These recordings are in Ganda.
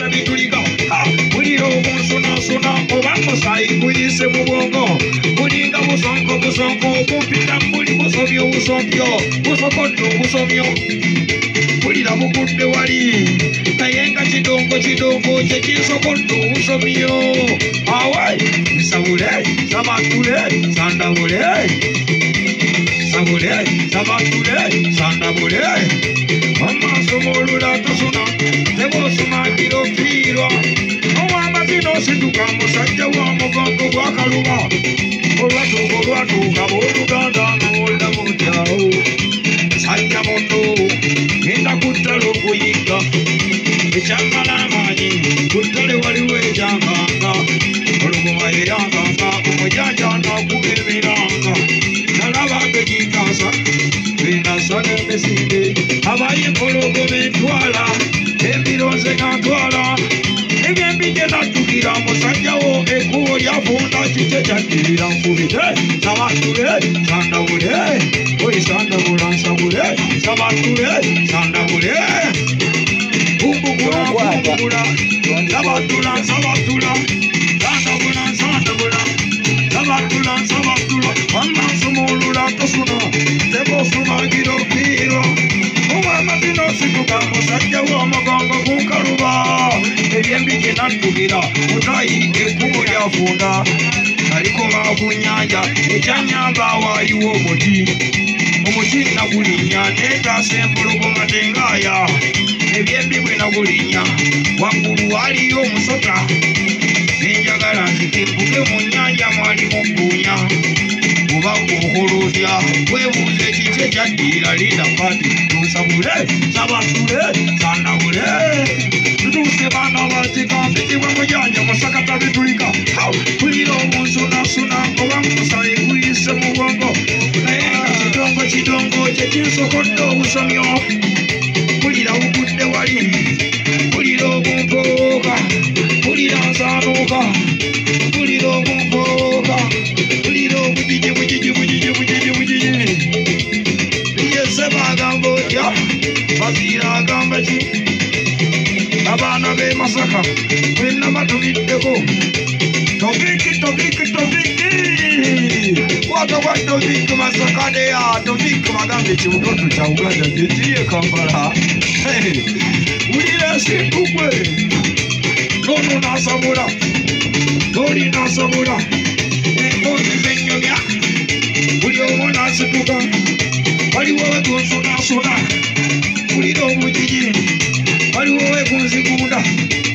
bitulika muliro kunsuna oba musayi kuyise mu bwongo mulinga busonko kupita muli busomyo busomyo mulira bugudde wali naye nga kidongo kyekisokodde obusomyo awai nsabule sabatule sandabule sabule sabatule sandabule amaaso molula tosuna tebosumangiro fiirwa owamazina osituka musajja wa mugongo gwakaluba olwatuuka booluganda nowolda mutyawo sajja mono genda kuttale okuyiga ekyamala amaanyi kuttale waliwo ekyanganga oluguma yeyanganga omujanja nakuba emiranga nalabanga ekikasa binasa n'emisinde abayikologo bentwala ebironze gantwala ebyembije natukira musajjawo ekkubo lyafunda kike kyaddirira nkubire sabatule sandabule oyi sandabula nsabule sabatule sandabule bumbugula sabatula sandabula sabatula wammasumulula tosuna tebosumagira ofiirwa omwamazina osituka musajja w'omugongo kunkaluba ebyembije nattugira mutayi ekkubo lyafunda nalikoma ku nnyanja ekyanyamba waaliwo omuti nagulinya neetaasa empologoma tengaaya ebyembi bwe nagulinya waggulu waaliyo omusota nenjagala nzitembuke mu nnyanja mwalimu mbuunya oba okukolotya webuuza ekiki ekyaddirira linda pati tusabule sabatule sandabule tutuuse baana bakikanzikibwa mujanja musakata bitulika tulira obunsunasuna oba musayi kuyise mu bwongo naye nga kidongo kyekinsokodde obusomyo kulira bugudde wali kulira obunfooka kulira nsaanuuka kulira obunfooka kulira obujiji yese bagamba otya baziira agamba ki abaana b'e Masaka mwenna batubiddeko tobiki kwata kwa tobiki Masaka deya tobiki bagambe ekibutoto kya Uganda gyekiri e Kampala wulira esintukwe nono nasabula toli nasabula emboozi z'ennyomya buli omu nasituka waliwo wekunsunasuna wulira obujiji waliwo wekunzigunda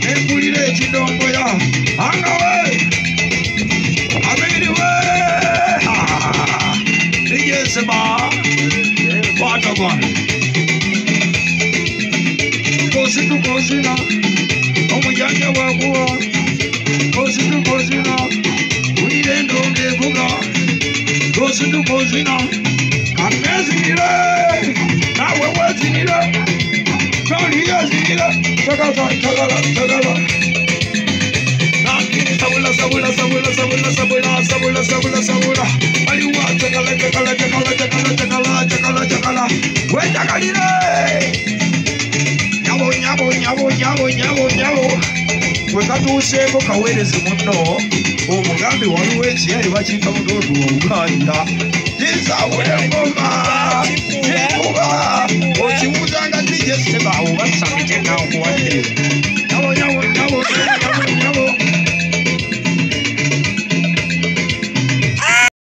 empulira ekidongoya angawe abiriwe lijeseba kwatagwana kositukozina omujanja bwakuwa kositukozina wulira endonga evuga kositukozina kanezinire nawe wezinire toliyezinire tagala sabula aliwa tagala wetagalire nyabo wekatuuseeko kaweerezi muno omugambi waliwo ekiyali bakiyita mutoto Uganda kisabula engoma kikuba okibuuzanga tijesebaawo basamije nakuwadde